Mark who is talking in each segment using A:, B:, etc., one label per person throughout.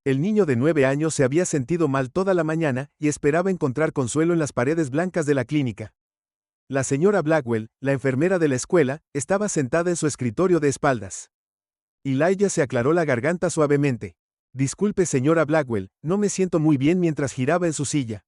A: El niño de 9 años se había sentido mal toda la mañana y esperaba encontrar consuelo en las paredes blancas de la clínica. La señora Blackwell, la enfermera de la escuela, estaba sentada en su escritorio de espaldas. Elijah se aclaró la garganta suavemente. Disculpe, señora Blackwell, no me siento muy bien mientras giraba en su silla.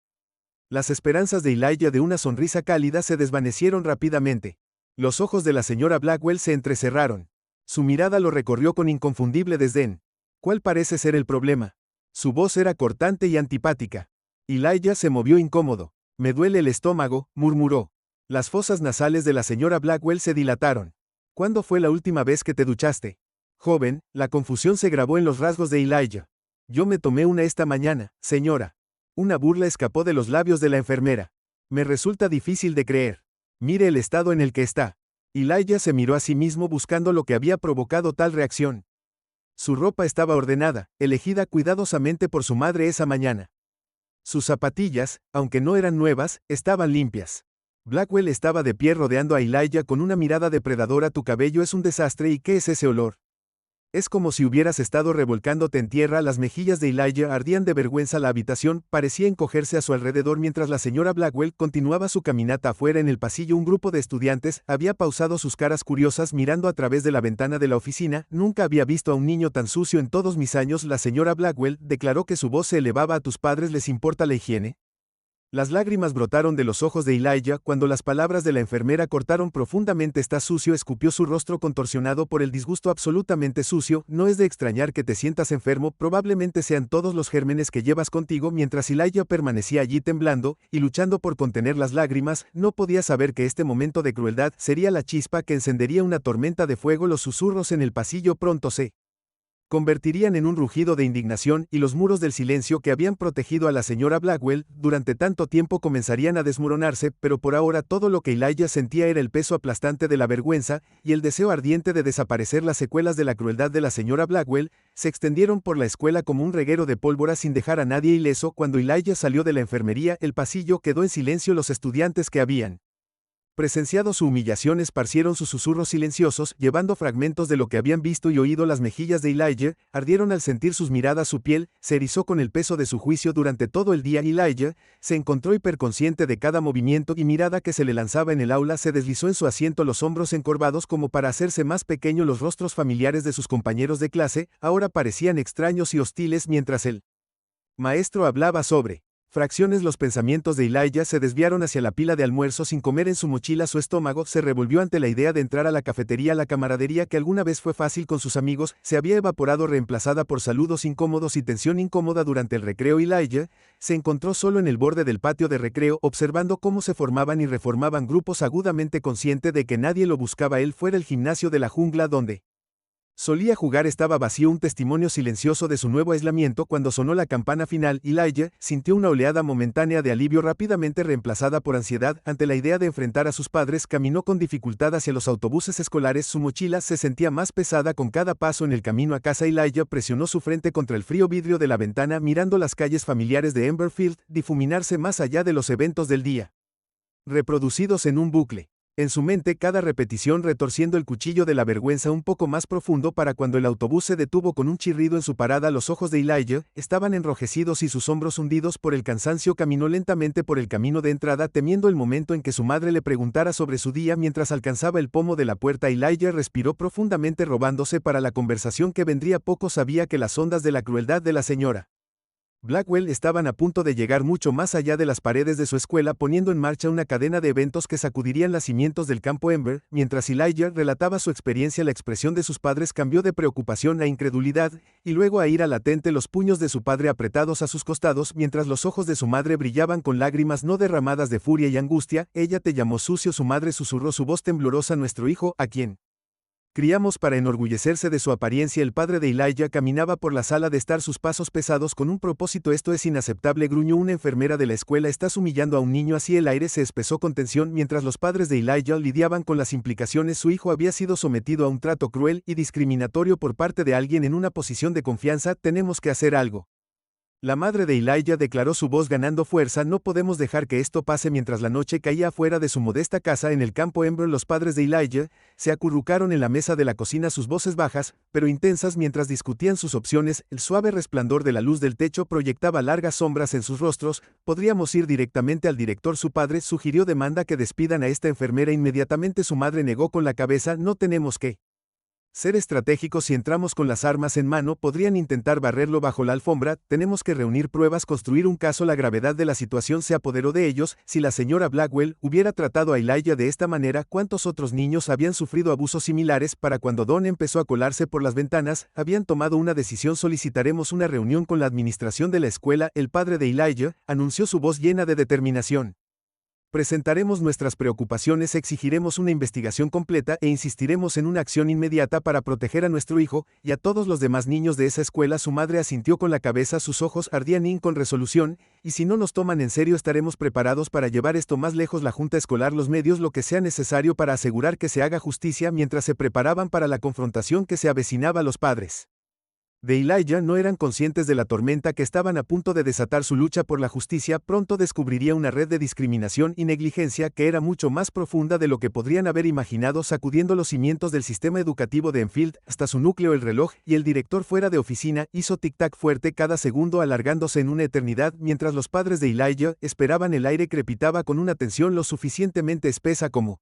A: Las esperanzas de Elijah de una sonrisa cálida se desvanecieron rápidamente. Los ojos de la señora Blackwell se entrecerraron. Su mirada lo recorrió con inconfundible desdén. ¿Cuál parece ser el problema? Su voz era cortante y antipática. Elijah se movió incómodo. Me duele el estómago, murmuró. Las fosas nasales de la señora Blackwell se dilataron. ¿Cuándo fue la última vez que te duchaste? Joven, la confusión se grabó en los rasgos de Elijah. Yo me tomé una esta mañana, señora. Una burla escapó de los labios de la enfermera. Me resulta difícil de creer. Mire el estado en el que está. Elijah se miró a sí mismo buscando lo que había provocado tal reacción. Su ropa estaba ordenada, elegida cuidadosamente por su madre esa mañana. Sus zapatillas, aunque no eran nuevas, estaban limpias. Blackwell estaba de pie rodeando a Elijah con una mirada depredadora. Tu cabello es un desastre. ¿Y qué es ese olor? Es como si hubieras estado revolcándote en tierra. Las mejillas de Elijah ardían de vergüenza. La habitación parecía encogerse a su alrededor mientras la señora Blackwell continuaba su caminata afuera en el pasillo. Un grupo de estudiantes había pausado sus caras curiosas mirando a través de la ventana de la oficina. Nunca había visto a un niño tan sucio en todos mis años. La señora Blackwell declaró que su voz se elevaba. ¿A tus padres les importa la higiene? Las lágrimas brotaron de los ojos de Elijah cuando las palabras de la enfermera cortaron profundamente. Está sucio, escupió, su rostro contorsionado por el disgusto. Absolutamente sucio. No es de extrañar que te sientas enfermo, probablemente sean todos los gérmenes que llevas contigo. Mientras Elijah permanecía allí temblando y luchando por contener las lágrimas, no podía saber que este momento de crueldad sería la chispa que encendería una tormenta de fuego. Los susurros en el pasillo pronto se convertirían en un rugido de indignación y los muros del silencio que habían protegido a la señora Blackwell durante tanto tiempo comenzarían a desmoronarse, pero por ahora todo lo que Elijah sentía era el peso aplastante de la vergüenza y el deseo ardiente de desaparecer. Las secuelas de la crueldad de la señora Blackwell se extendieron por la escuela como un reguero de pólvora sin dejar a nadie ileso. Cuando Elijah salió de la enfermería, el pasillo quedó en silencio. Los estudiantes que habían presenciado su humillación esparcieron sus susurros silenciosos, llevando fragmentos de lo que habían visto y oído. Las mejillas de Elijah ardieron al sentir sus miradas. Su piel se erizó con el peso de su juicio. Durante todo el día Elijah se encontró hiperconsciente de cada movimiento y mirada que se le lanzaba en el aula. Se deslizó en su asiento, los hombros encorvados como para hacerse más pequeño. Los rostros familiares de sus compañeros de clase ahora parecían extraños y hostiles mientras el maestro hablaba sobre fracciones. Los pensamientos de Elijah se desviaron hacia la pila de almuerzo sin comer en su mochila. Su estómago se revolvió ante la idea de entrar a la cafetería. La camaradería que alguna vez fue fácil con sus amigos se había evaporado, reemplazada por saludos incómodos y tensión incómoda durante el recreo. Elijah se encontró solo en el borde del patio de recreo, observando cómo se formaban y reformaban grupos, agudamente consciente de que nadie lo buscaba. Él fuera el gimnasio de la jungla donde solía jugar estaba vacío, un testimonio silencioso de su nuevo aislamiento. Cuando sonó la campana final, Elijah sintió una oleada momentánea de alivio, rápidamente reemplazada por ansiedad. Ante la idea de enfrentar a sus padres, caminó con dificultad hacia los autobuses escolares. Su mochila se sentía más pesada con cada paso en el camino a casa. Elijah presionó su frente contra el frío vidrio de la ventana, mirando las calles familiares de Emberfield difuminarse más allá de los eventos del día, reproducidos en un bucle. En su mente, cada repetición retorciendo el cuchillo de la vergüenza un poco más profundo. Para cuando el autobús se detuvo con un chirrido en su parada, los ojos de Elijah estaban enrojecidos y sus hombros hundidos por el cansancio. Caminó lentamente por el camino de entrada, temiendo el momento en que su madre le preguntara sobre su día. Mientras alcanzaba el pomo de la puerta, Elijah respiró profundamente, robándose para la conversación que vendría. Poco sabía que las ondas de la crueldad de la señora Blackwell estaban a punto de llegar mucho más allá de las paredes de su escuela, poniendo en marcha una cadena de eventos que sacudirían los cimientos del campo Ember. Mientras Elijah relataba su experiencia, la expresión de sus padres cambió de preocupación a incredulidad, y luego a ira latente. Los puños de su padre apretados a sus costados, mientras los ojos de su madre brillaban con lágrimas no derramadas de furia y angustia. Ella te llamó sucio, su madre susurró, su voz temblorosa. Nuestro hijo, ¿a quién criamos para enorgullecerse de su apariencia? El padre de Elijah caminaba por la sala de estar, sus pasos pesados con un propósito. Esto es inaceptable, gruñó una enfermera de la escuela. Estás humillando a un niño así. El aire se espesó con tensión mientras los padres de Elijah lidiaban con las implicaciones. Su hijo había sido sometido a un trato cruel y discriminatorio por parte de alguien en una posición de confianza. Tenemos que hacer algo. La madre de Elijah declaró, su voz ganando fuerza: no podemos dejar que esto pase. Mientras la noche caía afuera de su modesta casa en el campo Ember, los padres de Elijah se acurrucaron en la mesa de la cocina, sus voces bajas, pero intensas, mientras discutían sus opciones. El suave resplandor de la luz del techo proyectaba largas sombras en sus rostros. Podríamos ir directamente al director. Su padre sugirió: demanda que despidan a esta enfermera inmediatamente. Su madre negó con la cabeza: no tenemos que ser estratégicos. Si entramos con las armas en mano, podrían intentar barrerlo bajo la alfombra. Tenemos que reunir pruebas, construir un caso. La gravedad de la situación se apoderó de ellos. Si la señora Blackwell hubiera tratado a Elijah de esta manera, ¿cuántos otros niños habían sufrido abusos similares? Para cuando Don empezó a colarse por las ventanas, habían tomado una decisión: solicitaremos una reunión con la administración de la escuela. El padre de Elijah anunció, su voz llena de determinación. Presentaremos nuestras preocupaciones, exigiremos una investigación completa e insistiremos en una acción inmediata para proteger a nuestro hijo y a todos los demás niños de esa escuela. Su madre asintió con la cabeza, sus ojos ardían con resolución. Y si no nos toman en serio, estaremos preparados para llevar esto más lejos. La junta escolar, los medios, lo que sea necesario para asegurar que se haga justicia. Mientras se preparaban para la confrontación que se avecinaba, los padres de Elijah no eran conscientes de la tormenta que estaban a punto de desatar. Su lucha por la justicia pronto descubriría una red de discriminación y negligencia que era mucho más profunda de lo que podrían haber imaginado, sacudiendo los cimientos del sistema educativo de Enfield hasta su núcleo. El reloj y el director fuera de oficina hizo tic-tac fuerte, cada segundo alargándose en una eternidad. Mientras los padres de Elijah esperaban, el aire crepitaba con una tensión lo suficientemente espesa como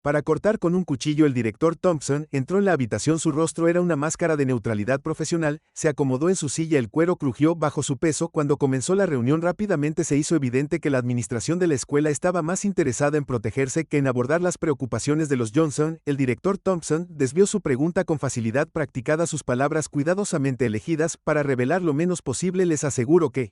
A: para cortar con un cuchillo. El director Thompson entró en la habitación. Su rostro era una máscara de neutralidad profesional. Se acomodó en su silla, el cuero crujió bajo su peso. Cuando comenzó la reunión, rápidamente se hizo evidente que la administración de la escuela estaba más interesada en protegerse que en abordar las preocupaciones de los Johnson. El director Thompson desvió su pregunta con facilidad practicada, sus palabras cuidadosamente elegidas para revelar lo menos posible. Les aseguro que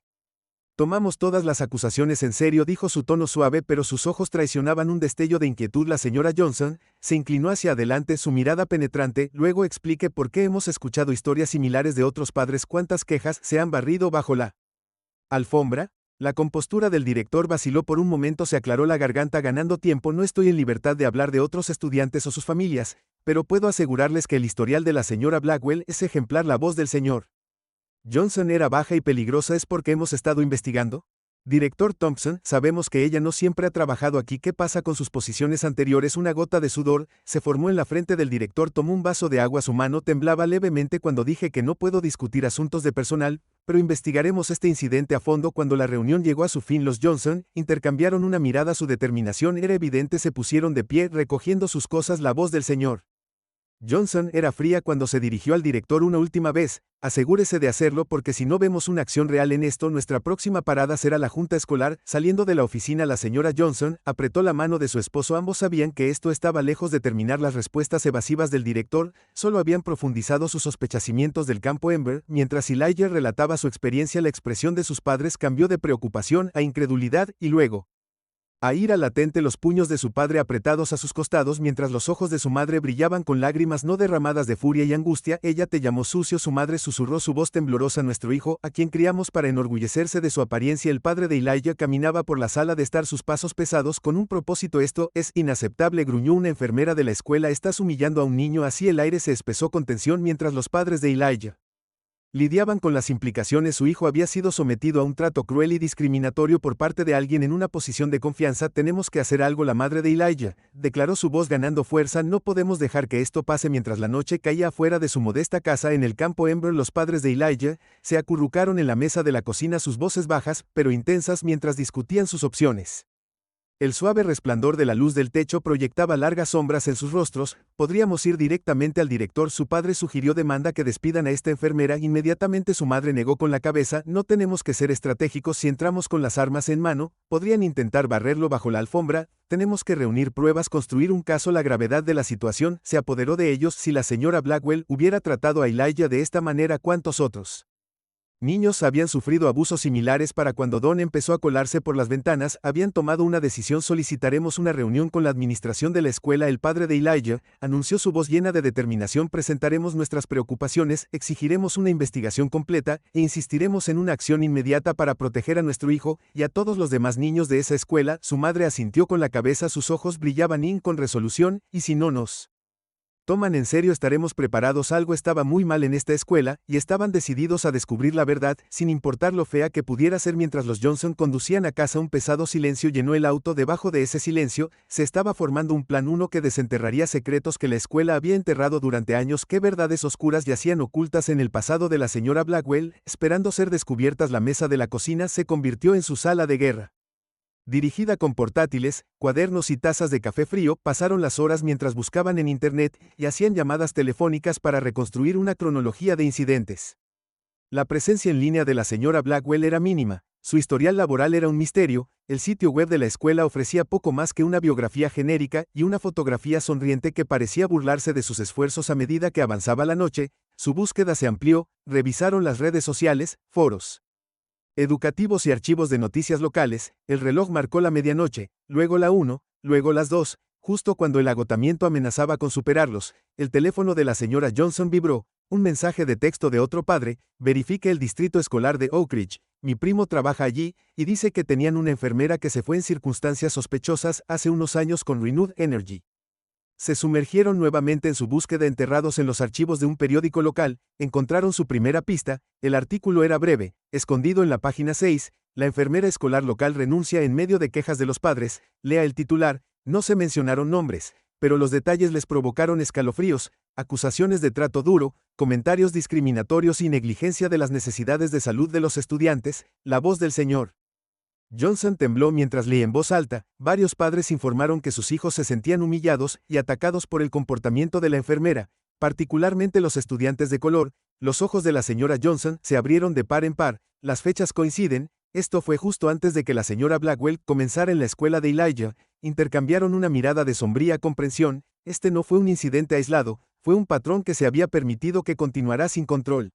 A: tomamos todas las acusaciones en serio, dijo, su tono suave, pero sus ojos traicionaban un destello de inquietud. La señora Johnson se inclinó hacia adelante, su mirada penetrante. Luego explique por qué. Hemos escuchado historias similares de otros padres. ¿Cuántas quejas se han barrido bajo la alfombra? La compostura del director vaciló por un momento, se aclaró la garganta ganando tiempo. No estoy en libertad de hablar de otros estudiantes o sus familias, pero puedo asegurarles que el historial de la señora Blackwell es ejemplar. La voz del señor Johnson era baja y peligrosa. ¿Es porque hemos estado investigando? Director Thompson, sabemos que ella no siempre ha trabajado aquí. ¿Qué pasa con sus posiciones anteriores? Una gota de sudor se formó en la frente del director. Tomó un vaso de agua. Su mano temblaba levemente cuando dije que no puedo discutir asuntos de personal, pero investigaremos este incidente a fondo. Cuando la reunión llegó a su fin, los Johnson intercambiaron una mirada. Su determinación era evidente. Se pusieron de pie, recogiendo sus cosas. La voz del señor Johnson era fría cuando se dirigió al director una última vez: asegúrese de hacerlo, porque si no vemos una acción real en esto, nuestra próxima parada será la junta escolar. Saliendo de la oficina, la señora Johnson apretó la mano de su esposo. Ambos sabían que esto estaba lejos de terminar. Las respuestas evasivas del director solo habían profundizado sus sospechamientos del campo Ember. Mientras Elijah relataba su experiencia, la expresión de sus padres cambió de preocupación a incredulidad y luego a ira latente, los puños de su padre apretados a sus costados, mientras los ojos de su madre brillaban con lágrimas no derramadas de furia y angustia. Ella te llamó sucio, su madre susurró, su voz temblorosa. Nuestro hijo, a quien criamos para enorgullecerse de su apariencia. El padre de Elijah caminaba por la sala de estar, sus pasos pesados con un propósito. Esto es inaceptable, gruñó una enfermera de la escuela. Estás humillando a un niño así. El aire se espesó con tensión mientras los padres de Elijah lidiaban con las implicaciones. Su hijo había sido sometido a un trato cruel y discriminatorio por parte de alguien en una posición de confianza. Tenemos que hacer algo. La madre de Elijah declaró, su voz ganando fuerza: no podemos dejar que esto pase. Mientras la noche caía afuera de su modesta casa en el campo Ember, los padres de Elijah se acurrucaron en la mesa de la cocina, sus voces bajas pero intensas, mientras discutían sus opciones. El suave resplandor de la luz del techo proyectaba largas sombras en sus rostros. Podríamos ir directamente al director. Su padre sugirió, demanda que despidan a esta enfermera inmediatamente. Su madre negó con la cabeza: no tenemos que ser estratégicos. Si entramos con las armas en mano, podrían intentar barrerlo bajo la alfombra. Tenemos que reunir pruebas, construir un caso. La gravedad de la situación se apoderó de ellos. Si la señora Blackwell hubiera tratado a Elijah de esta manera, ¿cuántos otros niños habían sufrido abusos similares? Para cuando Don empezó a colarse por las ventanas, habían tomado una decisión: solicitaremos una reunión con la administración de la escuela. El padre de Elijah anunció, su voz llena de determinación: presentaremos nuestras preocupaciones, exigiremos una investigación completa e insistiremos en una acción inmediata para proteger a nuestro hijo y a todos los demás niños de esa escuela. Su madre asintió con la cabeza, sus ojos brillaban con resolución. Y si no nos Toman en serio, estaremos preparados. Algo estaba muy mal en esta escuela, y estaban decididos a descubrir la verdad, sin importar lo fea que pudiera ser. Mientras los Johnson conducían a casa, un pesado silencio llenó el auto. Debajo de ese silencio, se estaba formando un plan, uno que desenterraría secretos que la escuela había enterrado durante años. ¿Qué verdades oscuras yacían ocultas en el pasado de la señora Blackwell, esperando ser descubiertas? La mesa de la cocina se convirtió en su sala de guerra. Dirigida con portátiles, cuadernos y tazas de café frío, pasaron las horas mientras buscaban en Internet y hacían llamadas telefónicas para reconstruir una cronología de incidentes. La presencia en línea de la señora Blackwell era mínima, su historial laboral era un misterio, el sitio web de la escuela ofrecía poco más que una biografía genérica y una fotografía sonriente que parecía burlarse de sus esfuerzos. A medida que avanzaba la noche, su búsqueda se amplió, revisaron las redes sociales, foros educativos y archivos de noticias locales. El reloj marcó la medianoche, luego la 1, luego las 2, justo cuando el agotamiento amenazaba con superarlos. El teléfono de la señora Johnson vibró, un mensaje de texto de otro padre: verifique el distrito escolar de Oak Ridge, mi primo trabaja allí, y dice que tenían una enfermera que se fue en circunstancias sospechosas hace unos años con Renewed Energy. Se sumergieron nuevamente en su búsqueda. Enterrados en los archivos de un periódico local, encontraron su primera pista. El artículo era breve, escondido en la página 6, la enfermera escolar local renuncia en medio de quejas de los padres. Lea el titular. No se mencionaron nombres, pero los detalles les provocaron escalofríos: acusaciones de trato duro, comentarios discriminatorios y negligencia de las necesidades de salud de los estudiantes. La voz del señor Johnson tembló mientras leía en voz alta. Varios padres informaron que sus hijos se sentían humillados y atacados por el comportamiento de la enfermera, particularmente los estudiantes de color. Los ojos de la señora Johnson se abrieron de par en par. Las fechas coinciden. Esto fue justo antes de que la señora Blackwell comenzara en la escuela de Elijah. Intercambiaron una mirada de sombría comprensión. Este no fue un incidente aislado, fue un patrón que se había permitido que continuara sin control.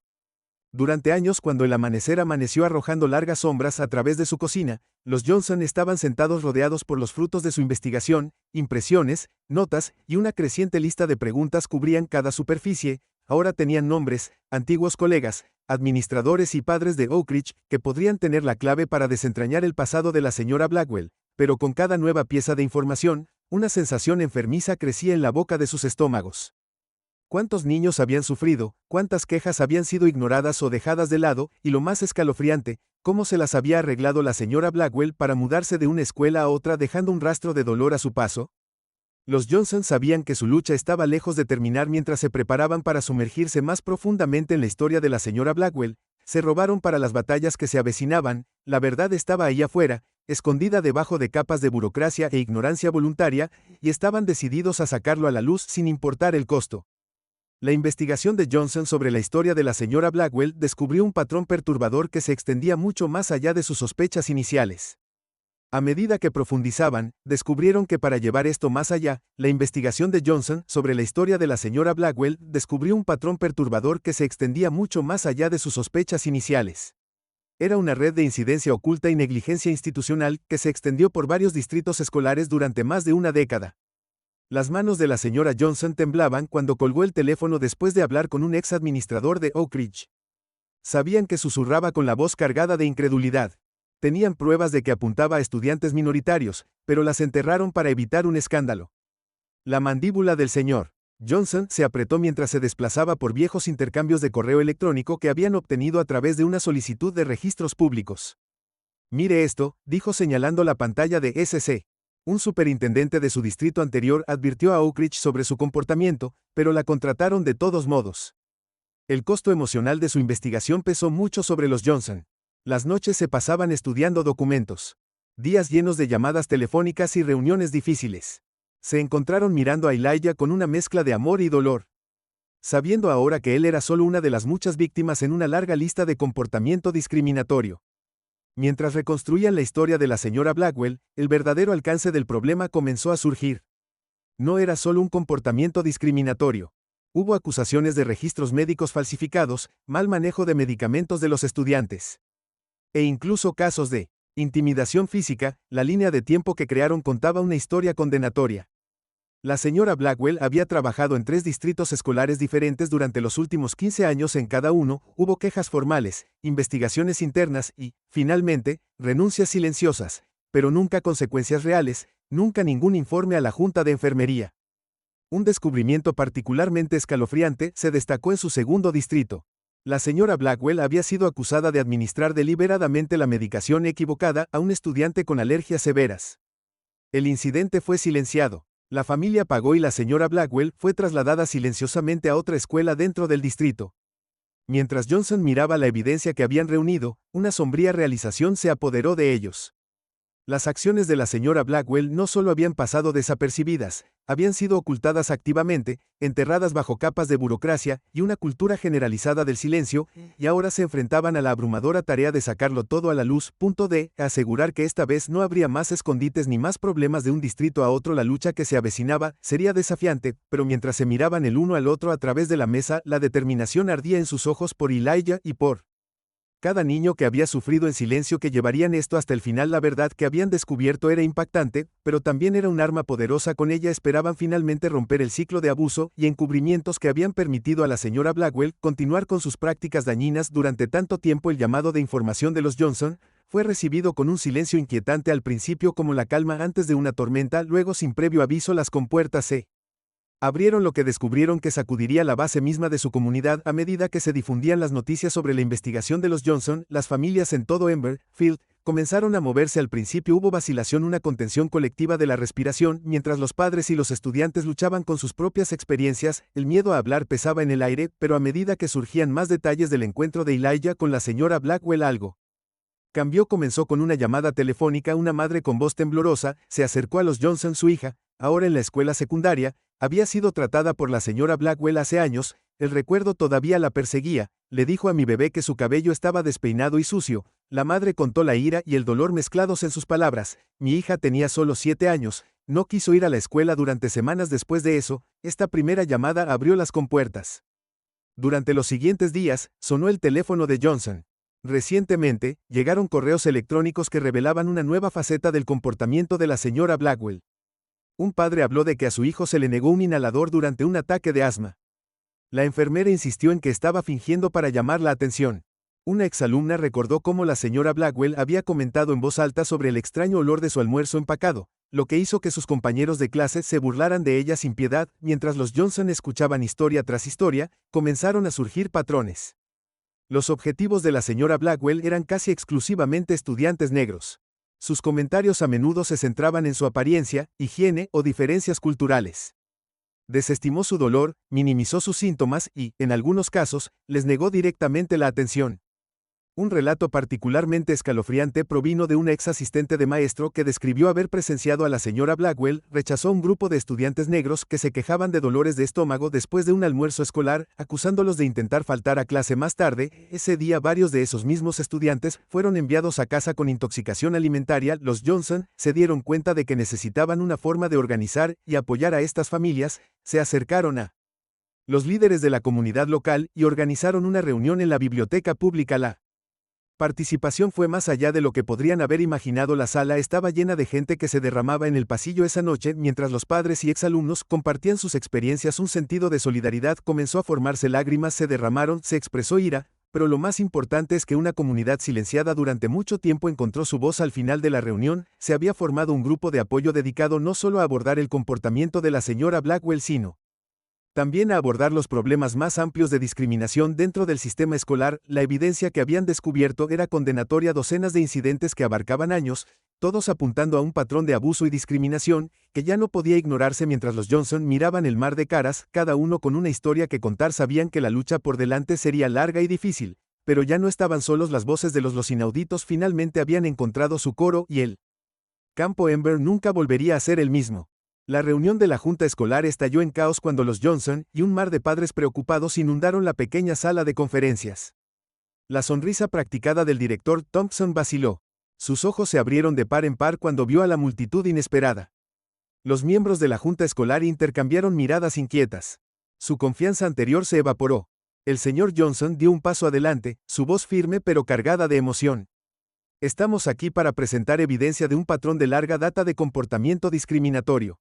A: Durante años, cuando el amanecer amaneció arrojando largas sombras a través de su cocina, los Johnson estaban sentados rodeados por los frutos de su investigación. Impresiones, notas y una creciente lista de preguntas cubrían cada superficie. Ahora tenían nombres, antiguos colegas, administradores y padres de Oak Ridge, que podrían tener la clave para desentrañar el pasado de la señora Blackwell. Pero con cada nueva pieza de información, una sensación enfermiza crecía en la boca de sus estómagos. ¿Cuántos niños habían sufrido? ¿Cuántas quejas habían sido ignoradas o dejadas de lado? Y lo más escalofriante, ¿cómo se las había arreglado la señora Blackwell para mudarse de una escuela a otra dejando un rastro de dolor a su paso? Los Johnson sabían que su lucha estaba lejos de terminar. Mientras se preparaban para sumergirse más profundamente en la historia de la señora Blackwell, se robaron para las batallas que se avecinaban. La verdad estaba ahí afuera, escondida debajo de capas de burocracia e ignorancia voluntaria, y estaban decididos a sacarlo a la luz sin importar el costo. La investigación de Johnson sobre la historia de la señora Blackwell descubrió un patrón perturbador que se extendía mucho más allá de sus sospechas iniciales. A medida que profundizaban, descubrieron que para llevar esto más allá, la investigación de Johnson sobre la historia de la señora Blackwell descubrió un patrón perturbador que se extendía mucho más allá de sus sospechas iniciales. Era una red de incidencia oculta y negligencia institucional que se extendió por varios distritos escolares durante más de una década. Las manos de la señora Johnson temblaban cuando colgó el teléfono después de hablar con un ex administrador de Oak Ridge. Sabían que susurraba con la voz cargada de incredulidad. Tenían pruebas de que apuntaba a estudiantes minoritarios, pero las enterraron para evitar un escándalo. La mandíbula del señor Johnson se apretó mientras se desplazaba por viejos intercambios de correo electrónico que habían obtenido a través de una solicitud de registros públicos. Mire esto, dijo señalando la pantalla de SC. Un superintendente de su distrito anterior advirtió a Oak Ridge sobre su comportamiento, pero la contrataron de todos modos. El costo emocional de su investigación pesó mucho sobre los Johnson. Las noches se pasaban estudiando documentos. Días llenos de llamadas telefónicas y reuniones difíciles. Se encontraron mirando a Elijah con una mezcla de amor y dolor. Sabiendo ahora que él era solo una de las muchas víctimas en una larga lista de comportamiento discriminatorio. Mientras reconstruían la historia de la señora Blackwell, el verdadero alcance del problema comenzó a surgir. No era solo un comportamiento discriminatorio. Hubo acusaciones de registros médicos falsificados, mal manejo de medicamentos de los estudiantes. E incluso casos de intimidación física. La línea de tiempo que crearon contaba una historia condenatoria. La señora Blackwell había trabajado en 3 distritos escolares diferentes durante los últimos 15 años. En cada uno, hubo quejas formales, investigaciones internas y, finalmente, renuncias silenciosas, pero nunca consecuencias reales, nunca ningún informe a la Junta de Enfermería. Un descubrimiento particularmente escalofriante se destacó en su segundo distrito. La señora Blackwell había sido acusada de administrar deliberadamente la medicación equivocada a un estudiante con alergias severas. El incidente fue silenciado. La familia pagó y la señora Blackwell fue trasladada silenciosamente a otra escuela dentro del distrito. Mientras Johnson miraba la evidencia que habían reunido, una sombría realización se apoderó de ellos. Las acciones de la señora Blackwell no solo habían pasado desapercibidas, habían sido ocultadas activamente, enterradas bajo capas de burocracia y una cultura generalizada del silencio, y ahora se enfrentaban a la abrumadora tarea de sacarlo todo a la luz. Asegurar que esta vez no habría más escondites ni más problemas de un distrito a otro. La lucha que se avecinaba sería desafiante, pero mientras se miraban el uno al otro a través de la mesa, la determinación ardía en sus ojos por Elijah y por cada niño que había sufrido en silencio, que llevarían esto hasta el final. La verdad que habían descubierto era impactante, pero también era un arma poderosa. Con ella esperaban finalmente romper el ciclo de abuso y encubrimientos que habían permitido a la señora Blackwell continuar con sus prácticas dañinas durante tanto tiempo. El llamado de información de los Johnson fue recibido con un silencio inquietante, al principio como la calma antes de una tormenta, luego sin previo aviso las compuertas se abrieron, lo que descubrieron que sacudiría la base misma de su comunidad. A medida que se difundían las noticias sobre la investigación de los Johnson, las familias en todo Emberfield comenzaron a moverse. Al principio hubo vacilación, una contención colectiva de la respiración, mientras los padres y los estudiantes luchaban con sus propias experiencias. El miedo a hablar pesaba en el aire, pero a medida que surgían más detalles del encuentro de Elijah con la señora Blackwell, algo cambió. Comenzó con una llamada telefónica. Una madre con voz temblorosa se acercó a los Johnson. Su hija, ahora en la escuela secundaria, había sido tratada por la señora Blackwell hace años. El recuerdo todavía la perseguía. Le dijo a mi bebé que su cabello estaba despeinado y sucio. La madre contó la ira y el dolor mezclados en sus palabras. Mi hija tenía solo 7 años. No quiso ir a la escuela durante semanas. Después de eso, esta primera llamada abrió las compuertas. Durante los siguientes días, sonó el teléfono de Johnson. Recientemente, llegaron correos electrónicos que revelaban una nueva faceta del comportamiento de la señora Blackwell. Un padre habló de que a su hijo se le negó un inhalador durante un ataque de asma. La enfermera insistió en que estaba fingiendo para llamar la atención. Una exalumna recordó cómo la señora Blackwell había comentado en voz alta sobre el extraño olor de su almuerzo empacado, lo que hizo que sus compañeros de clase se burlaran de ella sin piedad. Mientras los Johnson escuchaban historia tras historia, comenzaron a surgir patrones. Los objetivos de la señora Blackwell eran casi exclusivamente estudiantes negros. Sus comentarios a menudo se centraban en su apariencia, higiene o diferencias culturales. Desestimó su dolor, minimizó sus síntomas y, en algunos casos, les negó directamente la atención. Un relato particularmente escalofriante provino de una ex asistente de maestro que describió haber presenciado a la señora Blackwell. Rechazó a un grupo de estudiantes negros que se quejaban de dolores de estómago después de un almuerzo escolar, acusándolos de intentar faltar a clase más tarde. Ese día varios de esos mismos estudiantes fueron enviados a casa con intoxicación alimentaria. Los Johnson se dieron cuenta de que necesitaban una forma de organizar y apoyar a estas familias. Se acercaron a los líderes de la comunidad local y organizaron una reunión en la biblioteca pública. La participación fue más allá de lo que podrían haber imaginado. La sala estaba llena de gente que se derramaba en el pasillo esa noche. Mientras los padres y exalumnos compartían sus experiencias, un sentido de solidaridad comenzó a formarse. Lágrimas se derramaron, se expresó ira, pero lo más importante es que una comunidad silenciada durante mucho tiempo encontró su voz. Al final de la reunión, se había formado un grupo de apoyo dedicado no solo a abordar el comportamiento de la señora Blackwell, sino también a abordar los problemas más amplios de discriminación dentro del sistema escolar. La evidencia que habían descubierto era condenatoria. Docenas de incidentes que abarcaban años, todos apuntando a un patrón de abuso y discriminación que ya no podía ignorarse. Mientras los Johnson miraban el mar de caras, cada uno con una historia que contar, sabían que la lucha por delante sería larga y difícil, pero ya no estaban solos. Las voces de los inauditos finalmente habían encontrado su coro y el campo Ember nunca volvería a ser el mismo. La reunión de la junta escolar estalló en caos cuando los Johnson y un mar de padres preocupados inundaron la pequeña sala de conferencias. La sonrisa practicada del director Thompson vaciló. Sus ojos se abrieron de par en par cuando vio a la multitud inesperada. Los miembros de la junta escolar intercambiaron miradas inquietas. Su confianza anterior se evaporó. El señor Johnson dio un paso adelante, su voz firme pero cargada de emoción. Estamos aquí para presentar evidencia de un patrón de larga data de comportamiento discriminatorio.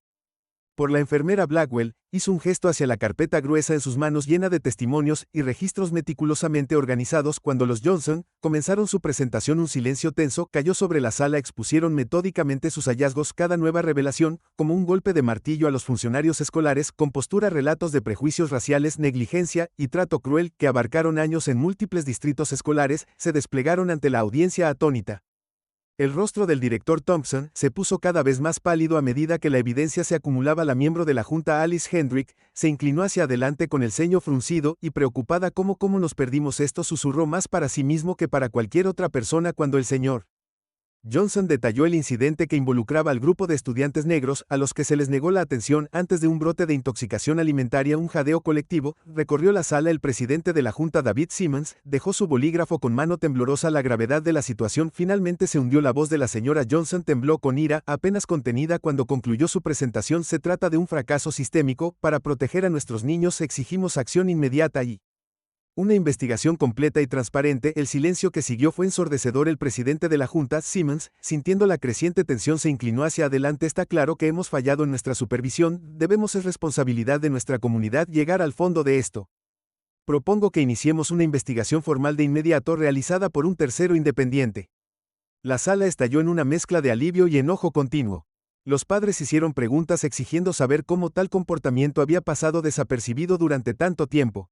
A: Por la enfermera Blackwell, hizo un gesto hacia la carpeta gruesa en sus manos llena de testimonios y registros meticulosamente organizados. Cuando los Johnson comenzaron su presentación, un silencio tenso cayó sobre la sala. Expusieron metódicamente sus hallazgos, cada nueva revelación, como un golpe de martillo a los funcionarios escolares, con postura relatos de prejuicios raciales, negligencia y trato cruel que abarcaron años en múltiples distritos escolares, se desplegaron ante la audiencia atónita. El rostro del director Thompson se puso cada vez más pálido a medida que la evidencia se acumulaba. La miembro de la junta Alice Hendrick se inclinó hacia adelante con el ceño fruncido y preocupada. ¿Cómo nos perdimos esto?, susurró, más para sí mismo que para cualquier otra persona. Cuando el señor Johnson detalló el incidente que involucraba al grupo de estudiantes negros a los que se les negó la atención antes de un brote de intoxicación alimentaria, un jadeo colectivo, recorrió la sala. El presidente de la junta, David Simmons, dejó su bolígrafo con mano temblorosa. La gravedad de la situación finalmente se hundió. La voz de la señora Johnson tembló con ira, apenas contenida cuando concluyó su presentación. Se trata de un fracaso sistémico. Para proteger a nuestros niños exigimos acción inmediata y una investigación completa y transparente. El silencio que siguió fue ensordecedor. El presidente de la junta, Simmons, sintiendo la creciente tensión, se inclinó hacia adelante. Está claro que hemos fallado en nuestra supervisión. Debemos, es responsabilidad de nuestra comunidad, llegar al fondo de esto. Propongo que iniciemos una investigación formal de inmediato, realizada por un tercero independiente. La sala estalló en una mezcla de alivio y enojo continuo. Los padres hicieron preguntas exigiendo saber cómo tal comportamiento había pasado desapercibido durante tanto tiempo.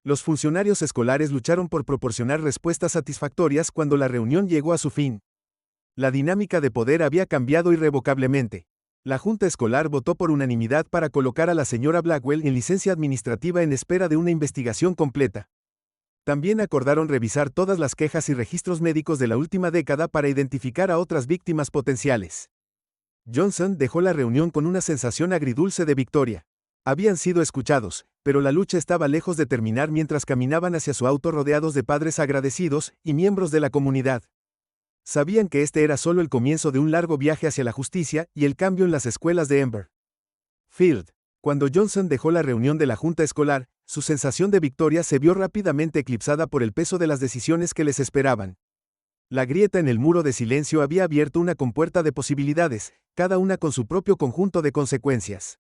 A: Los funcionarios escolares lucharon por proporcionar respuestas satisfactorias. Cuando la reunión llegó a su fin, la dinámica de poder había cambiado irrevocablemente. La junta escolar votó por unanimidad para colocar a la señora Blackwell en licencia administrativa en espera de una investigación completa. También acordaron revisar todas las quejas y registros médicos de la última década para identificar a otras víctimas potenciales. Johnson dejó la reunión con una sensación agridulce de victoria. Habían sido escuchados, pero la lucha estaba lejos de terminar. Mientras caminaban hacia su auto rodeados de padres agradecidos y miembros de la comunidad, sabían que este era solo el comienzo de un largo viaje hacia la justicia y el cambio en las escuelas de Ember Field. Cuando Johnson dejó la reunión de la junta escolar, su sensación de victoria se vio rápidamente eclipsada por el peso de las decisiones que les esperaban. La grieta en el muro de silencio había abierto una compuerta de posibilidades, cada una con su propio conjunto de consecuencias.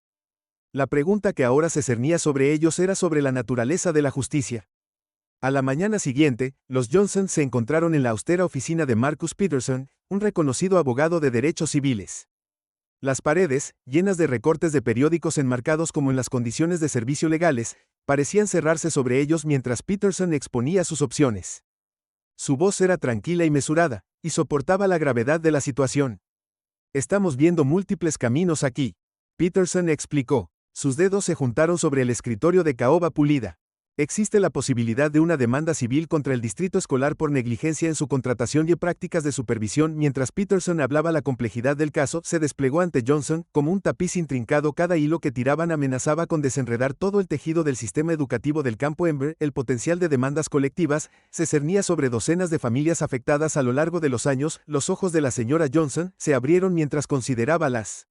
A: La pregunta que ahora se cernía sobre ellos era sobre la naturaleza de la justicia. A la mañana siguiente, los Johnson se encontraron en la austera oficina de Marcus Peterson, un reconocido abogado de derechos civiles. Las paredes, llenas de recortes de periódicos enmarcados como en las condiciones de servicio legales, parecían cerrarse sobre ellos mientras Peterson exponía sus opciones. Su voz era tranquila y mesurada, y soportaba la gravedad de la situación. Estamos viendo múltiples caminos aquí, Peterson explicó. Sus dedos se juntaron sobre el escritorio de caoba pulida. Existe la posibilidad de una demanda civil contra el distrito escolar por negligencia en su contratación y prácticas de supervisión. Mientras Peterson hablaba, la complejidad del caso se desplegó ante Johnson como un tapiz intrincado. Cada hilo que tiraban amenazaba con desenredar todo el tejido del sistema educativo del campo Ember. El potencial de demandas colectivas se cernía sobre docenas de familias afectadas a lo largo de los años. Los ojos de la señora Johnson se abrieron mientras consideraba las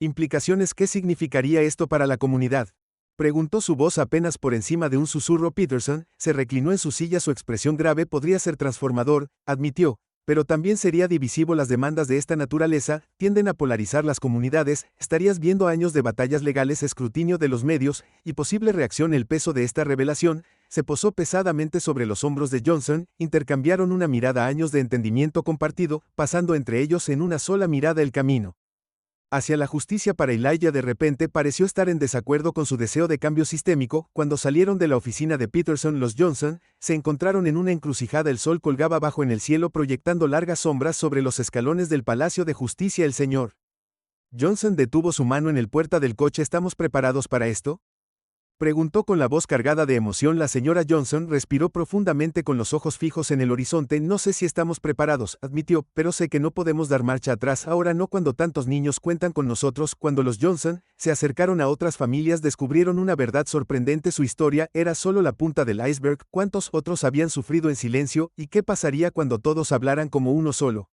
A: implicaciones. ¿Qué significaría esto para la comunidad?, preguntó, su voz apenas por encima de un susurro. Peterson se reclinó en su silla. Su expresión grave. Podría ser transformador, admitió, pero también sería divisivo. Las demandas de esta naturaleza tienden a polarizar las comunidades. Estarías viendo años de batallas legales, escrutinio de los medios y posible reacción. El peso de esta revelación se posó pesadamente sobre los hombros de Johnson. Intercambiaron una mirada, años de entendimiento compartido, pasando entre ellos en una sola mirada el camino hacia la justicia para Elijah. De repente pareció estar en desacuerdo con su deseo de cambio sistémico. Cuando salieron de la oficina de Peterson, los Johnson se encontraron en una encrucijada. El sol colgaba bajo en el cielo, proyectando largas sombras sobre los escalones del Palacio de Justicia. El señor Johnson detuvo su mano en el puerta del coche. ¿Estamos preparados para esto?, preguntó con la voz cargada de emoción. La señora Johnson respiró profundamente con los ojos fijos en el horizonte. No sé si estamos preparados, admitió, pero sé que no podemos dar marcha atrás ahora, no cuando tantos niños cuentan con nosotros. Cuando los Johnson se acercaron a otras familias, descubrieron una verdad sorprendente. Su historia era solo la punta del iceberg. ¿Cuántos otros habían sufrido en silencio? ¿Y qué pasaría cuando todos hablaran como uno solo?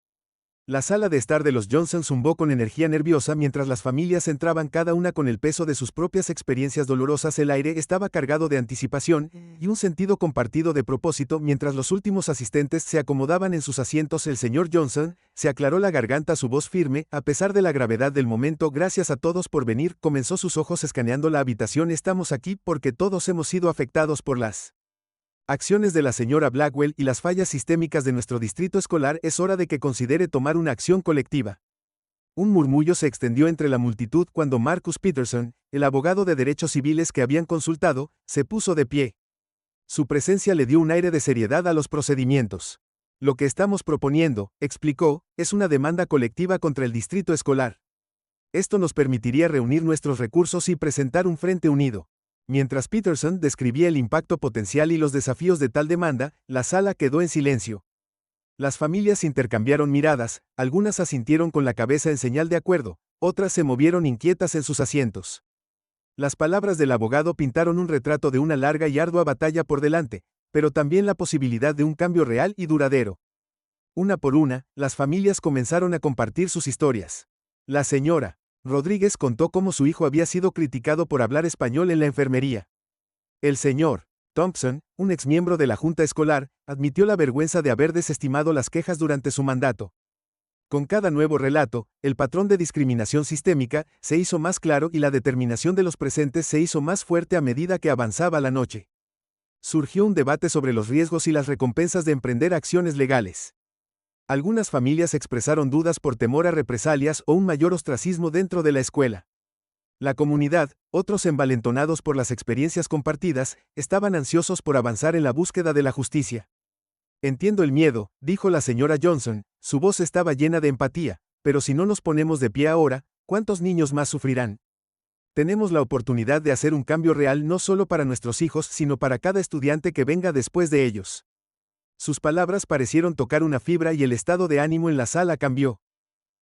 A: La sala de estar de los Johnson zumbó con energía nerviosa mientras las familias entraban cada una con el peso de sus propias experiencias dolorosas. El aire estaba cargado de anticipación y un sentido compartido de propósito. Mientras los últimos asistentes se acomodaban en sus asientos, el señor Johnson se aclaró la garganta, su voz firme, a pesar de la gravedad del momento. Gracias a todos por venir, comenzó, sus ojos escaneando la habitación. Estamos aquí porque todos hemos sido afectados por las acciones de la señora Blackwell y las fallas sistémicas de nuestro distrito escolar. Es hora de que considere tomar una acción colectiva. Un murmullo se extendió entre la multitud cuando Marcus Peterson, el abogado de derechos civiles que habían consultado, se puso de pie. Su presencia le dio un aire de seriedad a los procedimientos. Lo que estamos proponiendo, explicó, es una demanda colectiva contra el distrito escolar. Esto nos permitiría reunir nuestros recursos y presentar un frente unido. Mientras Peterson describía el impacto potencial y los desafíos de tal demanda, la sala quedó en silencio. Las familias intercambiaron miradas, algunas asintieron con la cabeza en señal de acuerdo, otras se movieron inquietas en sus asientos. Las palabras del abogado pintaron un retrato de una larga y ardua batalla por delante, pero también la posibilidad de un cambio real y duradero. Una por una, las familias comenzaron a compartir sus historias. La señora Rodríguez contó cómo su hijo había sido criticado por hablar español en la enfermería. El señor Thompson, un exmiembro de la junta escolar, admitió la vergüenza de haber desestimado las quejas durante su mandato. Con cada nuevo relato, el patrón de discriminación sistémica se hizo más claro y la determinación de los presentes se hizo más fuerte a medida que avanzaba la noche. Surgió un debate sobre los riesgos y las recompensas de emprender acciones legales. Algunas familias expresaron dudas por temor a represalias o un mayor ostracismo dentro de la escuela. La comunidad, otros envalentonados por las experiencias compartidas, estaban ansiosos por avanzar en la búsqueda de la justicia. Entiendo el miedo, dijo la señora Johnson, su voz estaba llena de empatía, pero si no nos ponemos de pie ahora, ¿cuántos niños más sufrirán? Tenemos la oportunidad de hacer un cambio real no solo para nuestros hijos, sino para cada estudiante que venga después de ellos. Sus palabras parecieron tocar una fibra y el estado de ánimo en la sala cambió.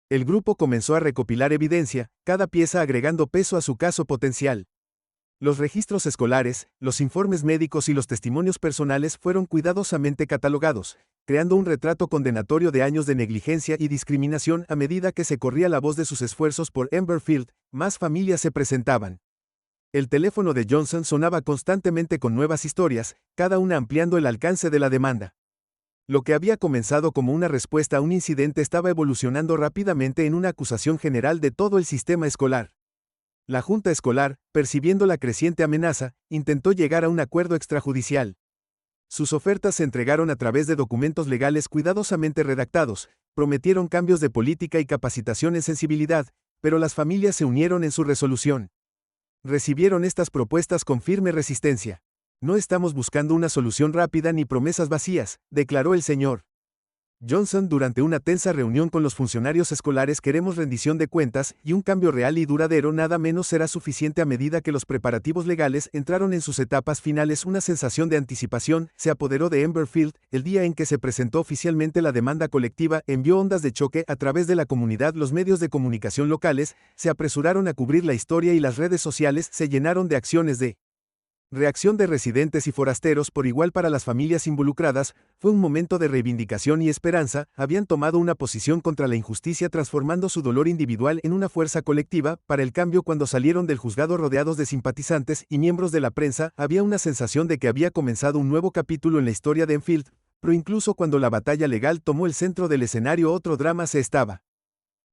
A: El grupo comenzó a recopilar evidencia, cada pieza agregando peso a su caso potencial. Los registros escolares, los informes médicos y los testimonios personales fueron cuidadosamente catalogados, creando un retrato condenatorio de años de negligencia y discriminación. A medida que se corría la voz de sus esfuerzos por Emberfield, más familias se presentaban. El teléfono de Johnson sonaba constantemente con nuevas historias, cada una ampliando el alcance de la demanda. Lo que había comenzado como una respuesta a un incidente estaba evolucionando rápidamente en una acusación general de todo el sistema escolar. La junta escolar, percibiendo la creciente amenaza, intentó llegar a un acuerdo extrajudicial. Sus ofertas se entregaron a través de documentos legales cuidadosamente redactados, prometieron cambios de política y capacitación en sensibilidad, pero las familias se unieron en su resolución. Recibieron estas propuestas con firme resistencia. No estamos buscando una solución rápida ni promesas vacías, declaró el señor Johnson durante una tensa reunión con los funcionarios escolares. Queremos rendición de cuentas y un cambio real y duradero. Nada menos será suficiente. A medida que los preparativos legales entraron en sus etapas finales, una sensación de anticipación se apoderó de Emberfield. El día en que se presentó oficialmente la demanda colectiva envió ondas de choque a través de la comunidad. Los medios de comunicación locales se apresuraron a cubrir la historia y las redes sociales se llenaron de acciones de reacción de residentes y forasteros por igual. Para las familias involucradas, fue un momento de reivindicación y esperanza. Habían tomado una posición contra la injusticia, transformando su dolor individual en una fuerza colectiva para el cambio. Cuando salieron del juzgado rodeados de simpatizantes y miembros de la prensa, había una sensación de que había comenzado un nuevo capítulo en la historia de Enfield, pero incluso cuando la batalla legal tomó el centro del escenario, otro drama se estaba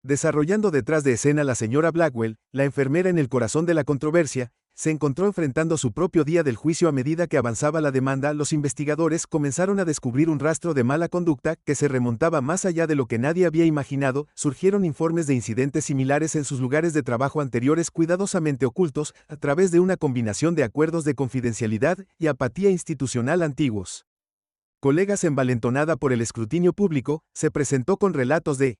A: desarrollando detrás de escena. La señora Blackwell, la enfermera en el corazón de la controversia, se encontró enfrentando su propio día del juicio. A medida que avanzaba la demanda, los investigadores comenzaron a descubrir un rastro de mala conducta que se remontaba más allá de lo que nadie había imaginado. Surgieron informes de incidentes similares en sus lugares de trabajo anteriores, cuidadosamente ocultos a través de una combinación de acuerdos de confidencialidad y apatía institucional antiguos. Colegas, envalentonada por el escrutinio público, se presentó con relatos de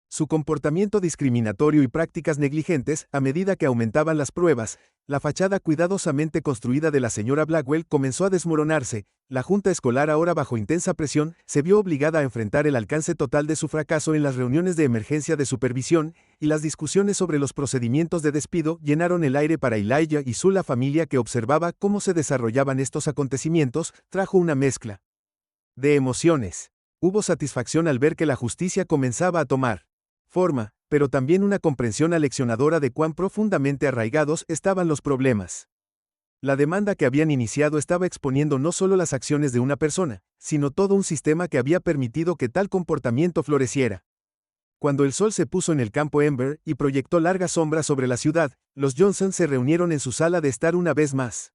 A: su comportamiento discriminatorio y prácticas negligentes. A medida que aumentaban las pruebas, la fachada cuidadosamente construida de la señora Blackwell comenzó a desmoronarse. La junta escolar, ahora bajo intensa presión, se vio obligada a enfrentar el alcance total de su fracaso. En las reuniones de emergencia de supervisión y las discusiones sobre los procedimientos de despido llenaron el aire. Para Elijah y su la familia que observaba cómo se desarrollaban estos acontecimientos, trajo una mezcla de emociones. Hubo satisfacción al ver que la justicia comenzaba a tomar forma, pero también una comprensión aleccionadora de cuán profundamente arraigados estaban los problemas. La demanda que habían iniciado estaba exponiendo no solo las acciones de una persona, sino todo un sistema que había permitido que tal comportamiento floreciera. Cuando el sol se puso en el campo Ember y proyectó largas sombras sobre la ciudad, los Johnson se reunieron en su sala de estar una vez más.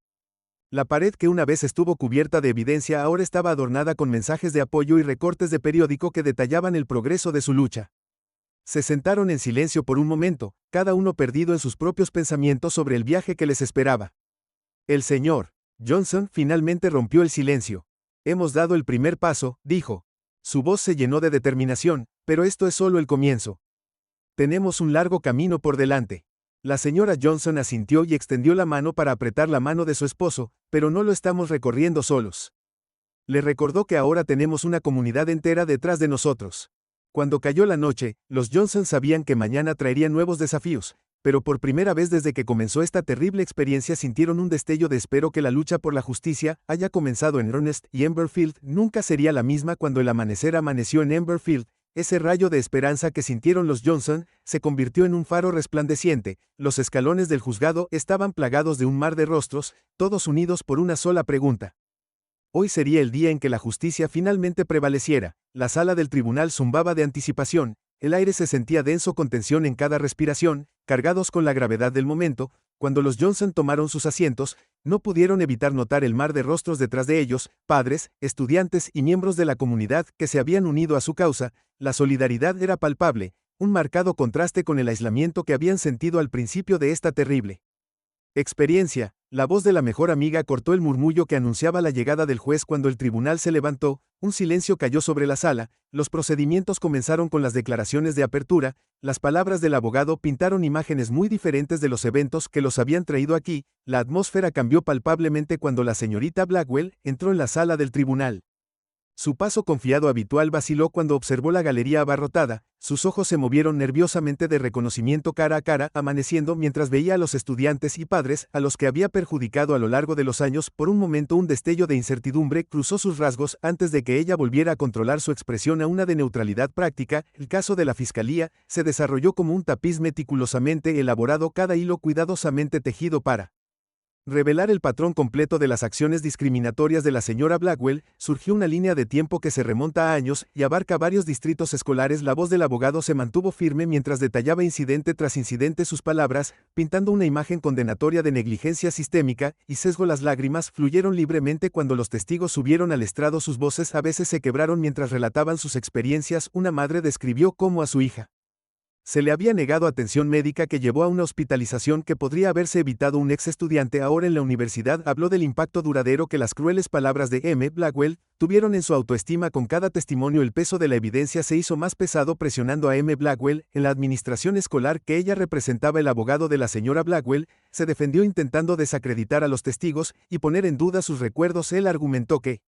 A: La pared que una vez estuvo cubierta de evidencia ahora estaba adornada con mensajes de apoyo y recortes de periódico que detallaban el progreso de su lucha. Se sentaron en silencio por un momento, cada uno perdido en sus propios pensamientos sobre el viaje que les esperaba. El señor Johnson finalmente rompió el silencio. Hemos dado el primer paso, dijo. Su voz se llenó de determinación, pero esto es solo el comienzo. Tenemos un largo camino por delante. La señora Johnson asintió y extendió la mano para apretar la mano de su esposo, pero no lo estamos recorriendo solos. Le recordó que ahora tenemos una comunidad entera detrás de nosotros. Cuando cayó la noche, los Johnson sabían que mañana traería nuevos desafíos, pero por primera vez desde que comenzó esta terrible experiencia sintieron un destello de espero que la lucha por la justicia haya comenzado en Ernest y Emberfield nunca sería la misma cuando el amanecer amaneció en Emberfield. Ese rayo de esperanza que sintieron los Johnson se convirtió en un faro resplandeciente. Los escalones del juzgado estaban plagados de un mar de rostros, todos unidos por una sola pregunta. Hoy sería el día en que la justicia finalmente prevaleciera. La sala del tribunal zumbaba de anticipación, el aire se sentía denso con tensión en cada respiración, cargados con la gravedad del momento. Cuando los Johnson tomaron sus asientos, no pudieron evitar notar el mar de rostros detrás de ellos, padres, estudiantes y miembros de la comunidad que se habían unido a su causa. La solidaridad era palpable, un marcado contraste con el aislamiento que habían sentido al principio de esta terrible experiencia. La voz de la mejor amiga cortó el murmullo que anunciaba la llegada del juez cuando el tribunal se levantó. Un silencio cayó sobre la sala, los procedimientos comenzaron con las declaraciones de apertura. Las palabras del abogado pintaron imágenes muy diferentes de los eventos que los habían traído aquí. La atmósfera cambió palpablemente cuando la señorita Blackwell entró en la sala del tribunal. Su paso confiado habitual vaciló cuando observó la galería abarrotada, sus ojos se movieron nerviosamente de reconocimiento cara a cara, amaneciendo mientras veía a los estudiantes y padres a los que había perjudicado a lo largo de los años. Por un momento un destello de incertidumbre cruzó sus rasgos antes de que ella volviera a controlar su expresión a una de neutralidad práctica. El caso de la fiscalía se desarrolló como un tapiz meticulosamente elaborado, cada hilo cuidadosamente tejido para revelar el patrón completo de las acciones discriminatorias de la señora Blackwell. Surgió una línea de tiempo que se remonta a años y abarca varios distritos escolares. La voz del abogado se mantuvo firme mientras detallaba incidente tras incidente, sus palabras, pintando una imagen condenatoria de negligencia sistémica y sesgo. Las lágrimas fluyeron libremente cuando los testigos subieron al estrado, sus voces a veces se quebraron mientras relataban sus experiencias. Una madre describió cómo a su hija se le había negado atención médica que llevó a una hospitalización que podría haberse evitado. Un ex estudiante ahora en la universidad habló del impacto duradero que las crueles palabras de M. Blackwell tuvieron en su autoestima. Con cada testimonio el peso de la evidencia se hizo más pesado, presionando a M. Blackwell. En la administración escolar que ella representaba, el abogado de la señora Blackwell se defendió intentando desacreditar a los testigos y poner en duda sus recuerdos. Él argumentó que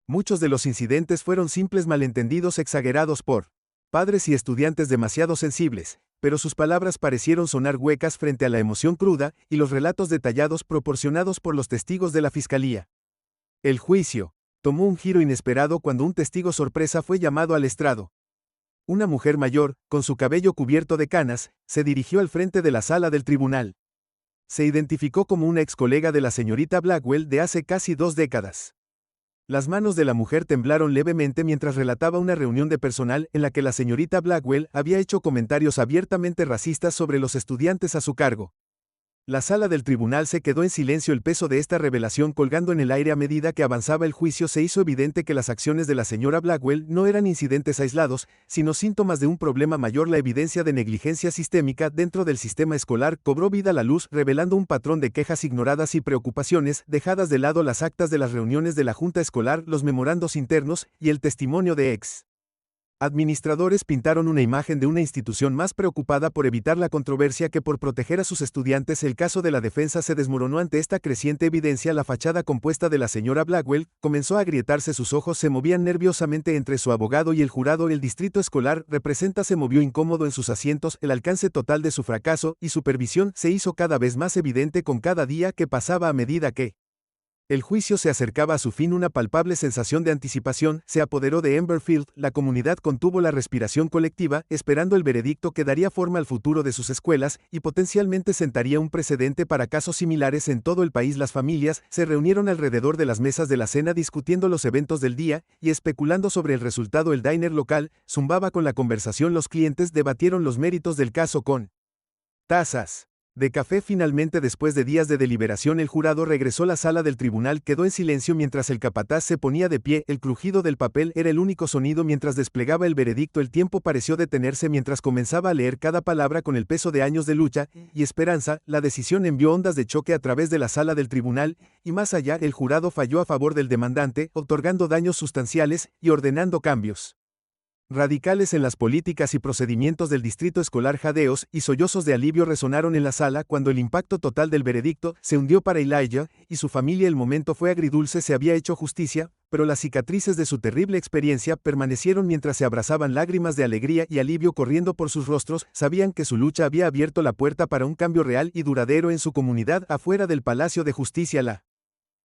A: muchos de los incidentes fueron simples malentendidos exagerados por padres y estudiantes demasiado sensibles, pero sus palabras parecieron sonar huecas frente a la emoción cruda y los relatos detallados proporcionados por los testigos de la fiscalía. El juicio tomó un giro inesperado cuando un testigo sorpresa fue llamado al estrado. Una mujer mayor, con su cabello cubierto de canas, se dirigió al frente de la sala del tribunal. Se identificó como una ex colega de la señorita Blackwell de hace casi 2 décadas. Las manos de la mujer temblaron levemente mientras relataba una reunión de personal en la que la señorita Blackwell había hecho comentarios abiertamente racistas sobre los estudiantes a su cargo. La sala del tribunal se quedó en silencio, el peso de esta revelación colgando en el aire. A medida que avanzaba el juicio se hizo evidente que las acciones de la señora Blackwell no eran incidentes aislados, sino síntomas de un problema mayor. La evidencia de negligencia sistémica dentro del sistema escolar cobró vida a la luz, revelando un patrón de quejas ignoradas y preocupaciones dejadas de lado. Las actas de las reuniones de la junta escolar, los memorandos internos y el testimonio de ex administradores pintaron una imagen de una institución más preocupada por evitar la controversia que por proteger a sus estudiantes. El caso de la defensa se desmoronó ante esta creciente evidencia. La fachada compuesta de la señora Blackwell comenzó a agrietarse, sus ojos se movían nerviosamente entre su abogado y el jurado. El distrito escolar representa se movió incómodo en sus asientos. El alcance total de su fracaso y supervisión se hizo cada vez más evidente con cada día que pasaba. A medida que El juicio se acercaba a su fin. Una palpable sensación de anticipación se apoderó de Emberfield. La comunidad contuvo la respiración colectiva, esperando el veredicto que daría forma al futuro de sus escuelas y potencialmente sentaría un precedente para casos similares en todo el país. Las familias se reunieron alrededor de las mesas de la cena discutiendo los eventos del día y especulando sobre el resultado. El diner local zumbaba con la conversación. Los clientes debatieron los méritos del caso con tazas de café. Finalmente, después de días de deliberación, el jurado regresó a la sala del tribunal. Quedó en silencio mientras el capataz se ponía de pie. El crujido del papel era el único sonido mientras desplegaba el veredicto. El tiempo pareció detenerse mientras comenzaba a leer cada palabra con el peso de años de lucha y esperanza. La decisión envió ondas de choque a través de la sala del tribunal y más allá. El jurado falló a favor del demandante, otorgando daños sustanciales y ordenando cambios radicales en las políticas y procedimientos del distrito escolar. Jadeos y sollozos de alivio resonaron en la sala cuando el impacto total del veredicto se hundió para Elijah y su familia. El momento fue agridulce. Se había hecho justicia, pero las cicatrices de su terrible experiencia permanecieron mientras se abrazaban. Lágrimas de alegría y alivio corriendo por sus rostros. Sabían que su lucha había abierto la puerta para un cambio real y duradero en su comunidad. Afuera del Palacio de Justicia, la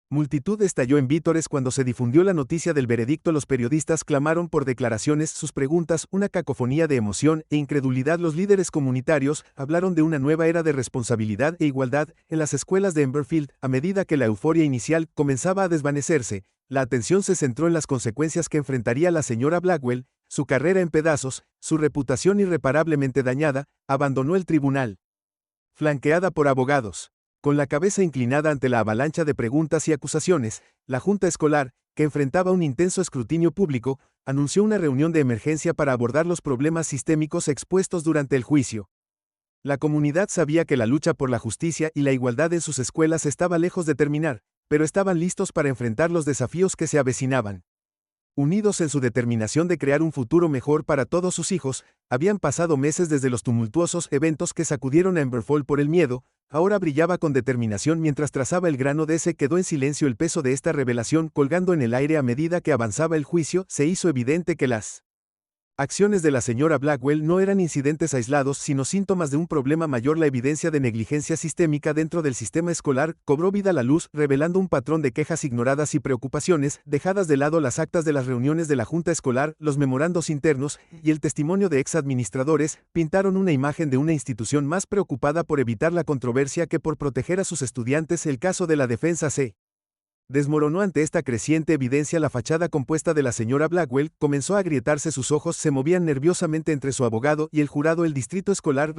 A: multitud estalló en vítores cuando se difundió la noticia del veredicto. Los periodistas clamaron por declaraciones, sus preguntas, una cacofonía de emoción e incredulidad. Los líderes comunitarios hablaron de una nueva era de responsabilidad e igualdad en las escuelas de Emberfield. A medida que la euforia inicial comenzaba a desvanecerse, la atención se centró en las consecuencias que enfrentaría la señora Blackwell. Su carrera en pedazos, su reputación irreparablemente dañada. Abandonó el tribunal, flanqueada por abogados. Con la cabeza inclinada ante la avalancha de preguntas y acusaciones, la Junta Escolar, que enfrentaba un intenso escrutinio público, anunció una reunión de emergencia para abordar los problemas sistémicos expuestos durante el juicio. La comunidad sabía que la lucha por la justicia y la igualdad en sus escuelas estaba lejos de terminar, pero estaban listos para enfrentar los desafíos que se avecinaban. Unidos en su determinación de crear un futuro mejor para todos sus hijos, habían pasado meses desde los tumultuosos eventos que sacudieron a Emberfold. Por el miedo, ahora brillaba con determinación mientras trazaba el grano de ese. Quedó en silencio. El peso de esta revelación colgando en el aire. A medida que avanzaba el juicio, se hizo evidente que las acciones de la señora Blackwell no eran incidentes aislados, sino síntomas de un problema mayor. La evidencia de negligencia sistémica dentro del sistema escolar cobró vida a la luz, revelando un patrón de quejas ignoradas y preocupaciones, dejadas de lado. Las actas de las reuniones de la Junta Escolar, los memorandos internos y el testimonio de ex-administradores pintaron una imagen de una institución más preocupada por evitar la controversia que por proteger a sus estudiantes. El caso de la defensa se desmoronó ante esta creciente evidencia. La fachada compuesta de la señora Blackwell comenzó a agrietarse. Sus ojos se movían nerviosamente entre su abogado y el jurado. El distrito escolar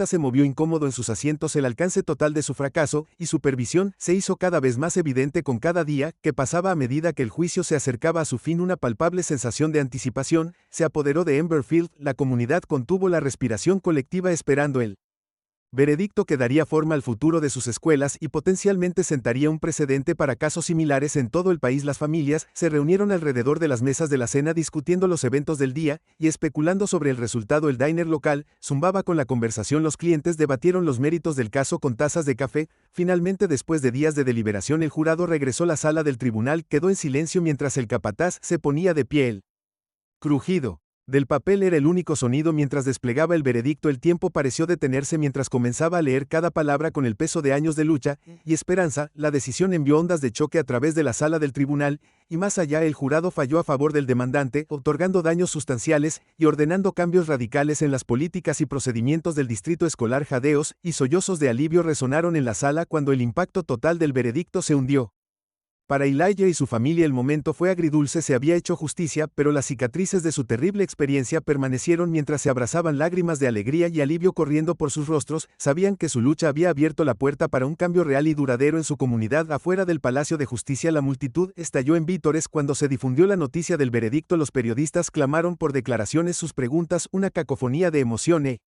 A: se movió incómodo en sus asientos. El alcance total de su fracaso y supervisión se hizo cada vez más evidente con cada día que pasaba. A medida que el juicio se acercaba a su fin, una palpable sensación de anticipación se apoderó de Emberfield. La comunidad contuvo la respiración colectiva esperando el veredicto que daría forma al futuro de sus escuelas y potencialmente sentaría un precedente para casos similares en todo el país. Las familias se reunieron alrededor de las mesas de la cena discutiendo los eventos del día y especulando sobre el resultado. El diner local zumbaba con la conversación. Los clientes debatieron los méritos del caso con tazas de café. Finalmente, después de días de deliberación, el jurado regresó a la sala del tribunal. Quedó en silencio mientras el capataz se ponía de pie. El crujido del papel era el único sonido mientras desplegaba el veredicto. El tiempo pareció detenerse mientras comenzaba a leer cada palabra con el peso de años de lucha y esperanza. La decisión envió ondas de choque a través de la sala del tribunal y más allá. El jurado falló a favor del demandante, otorgando daños sustanciales y ordenando cambios radicales en las políticas y procedimientos del distrito escolar. Jadeos y sollozos de alivio resonaron en la sala cuando el impacto total del veredicto se hundió. Para Elijah y su familia el momento fue agridulce. Se había hecho justicia, pero las cicatrices de su terrible experiencia permanecieron mientras se abrazaban. Lágrimas de alegría y alivio corriendo por sus rostros. Sabían que su lucha había abierto la puerta para un cambio real y duradero en su comunidad. Afuera del Palacio de Justicia, la multitud estalló en vítores cuando se difundió la noticia del veredicto. Los periodistas clamaron por declaraciones, sus preguntas, una cacofonía de emoción e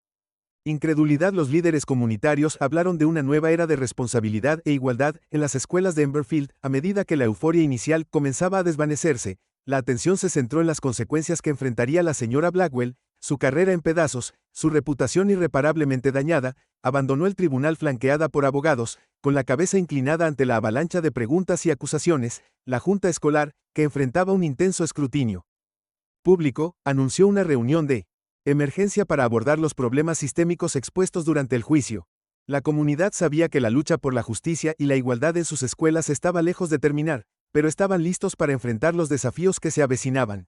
A: incredulidad. Los líderes comunitarios hablaron de una nueva era de responsabilidad e igualdad en las escuelas de Emberfield. A medida que la euforia inicial comenzaba a desvanecerse, la atención se centró en las consecuencias que enfrentaría la señora Blackwell. Su carrera en pedazos, su reputación irreparablemente dañada. Abandonó el tribunal flanqueada por abogados, con la cabeza inclinada ante la avalancha de preguntas y acusaciones. La Junta Escolar, que enfrentaba un intenso escrutinio público, anunció una reunión de emergencia para abordar los problemas sistémicos expuestos durante el juicio. La comunidad sabía que la lucha por la justicia y la igualdad en sus escuelas estaba lejos de terminar, pero estaban listos para enfrentar los desafíos que se avecinaban.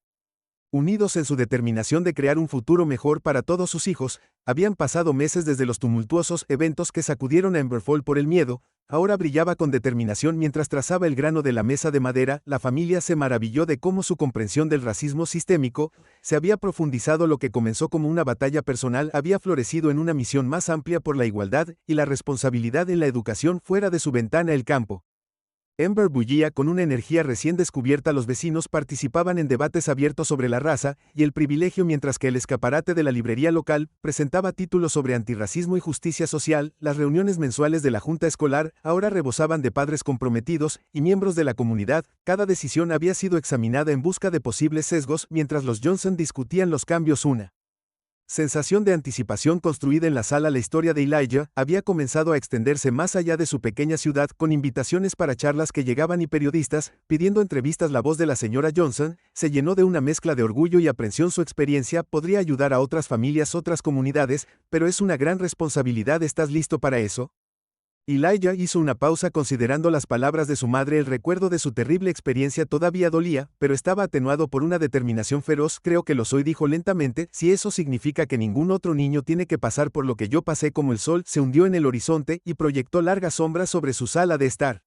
A: Unidos en su determinación de crear un futuro mejor para todos sus hijos, habían pasado meses desde los tumultuosos eventos que sacudieron a Emberfall por el miedo. Ahora brillaba con determinación mientras trazaba el grano de la mesa de madera. La familia se maravilló de cómo su comprensión del racismo sistémico se había profundizado. Lo que comenzó como una batalla personal había florecido en una misión más amplia por la igualdad y la responsabilidad en la educación fuera de su ventana el campo. Ember bullía con una energía recién descubierta. Los vecinos participaban en debates abiertos sobre la raza y el privilegio, mientras que el escaparate de la librería local presentaba títulos sobre antirracismo y justicia social. Las reuniones mensuales de la junta escolar ahora rebosaban de padres comprometidos y miembros de la comunidad. Cada decisión había sido examinada en busca de posibles sesgos, mientras los Johnson discutían los cambios. Una sensación de anticipación construida en la sala. La historia de Elijah había comenzado a extenderse más allá de su pequeña ciudad, con invitaciones para charlas que llegaban y periodistas pidiendo entrevistas. La voz de la señora Johnson se llenó de una mezcla de orgullo y aprensión. Su experiencia podría ayudar a otras familias, otras comunidades, pero es una gran responsabilidad. ¿Estás listo para eso? Elijah hizo una pausa considerando las palabras de su madre. El recuerdo de su terrible experiencia todavía dolía, pero estaba atenuado por una determinación feroz. Creo que lo soy, dijo lentamente. Si eso significa que ningún otro niño tiene que pasar por lo que yo pasé. Como el sol se hundió en el horizonte y proyectó largas sombras sobre su sala de estar,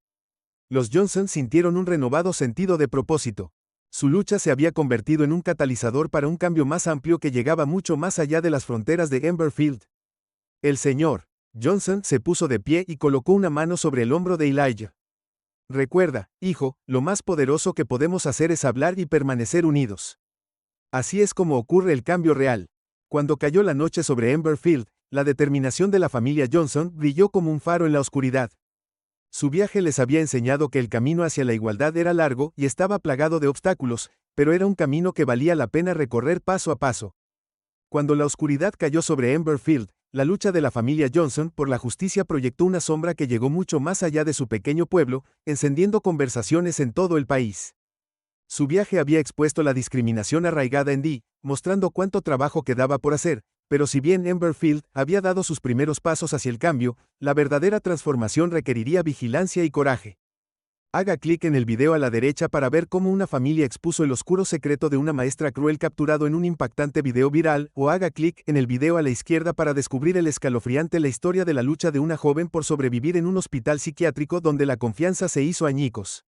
A: los Johnson sintieron un renovado sentido de propósito. Su lucha se había convertido en un catalizador para un cambio más amplio que llegaba mucho más allá de las fronteras de Emberfield. El señor Johnson se puso de pie y colocó una mano sobre el hombro de Elijah. Recuerda, hijo, lo más poderoso que podemos hacer es hablar y permanecer unidos. Así es como ocurre el cambio real. Cuando cayó la noche sobre Emberfield, la determinación de la familia Johnson brilló como un faro en la oscuridad. Su viaje les había enseñado que el camino hacia la igualdad era largo y estaba plagado de obstáculos, pero era un camino que valía la pena recorrer paso a paso. Cuando la oscuridad cayó sobre Emberfield, la lucha de la familia Johnson por la justicia proyectó una sombra que llegó mucho más allá de su pequeño pueblo, encendiendo conversaciones en todo el país. Su viaje había expuesto la discriminación arraigada en Dee, mostrando cuánto trabajo quedaba por hacer, pero si bien Emberfield había dado sus primeros pasos hacia el cambio, la verdadera transformación requeriría vigilancia y coraje. Haga clic en el video a la derecha para ver cómo una familia expuso el oscuro secreto de una maestra cruel capturado en un impactante video viral, o haga clic en el video a la izquierda para descubrir el escalofriante la historia de la lucha de una joven por sobrevivir en un hospital psiquiátrico donde la confianza se hizo añicos.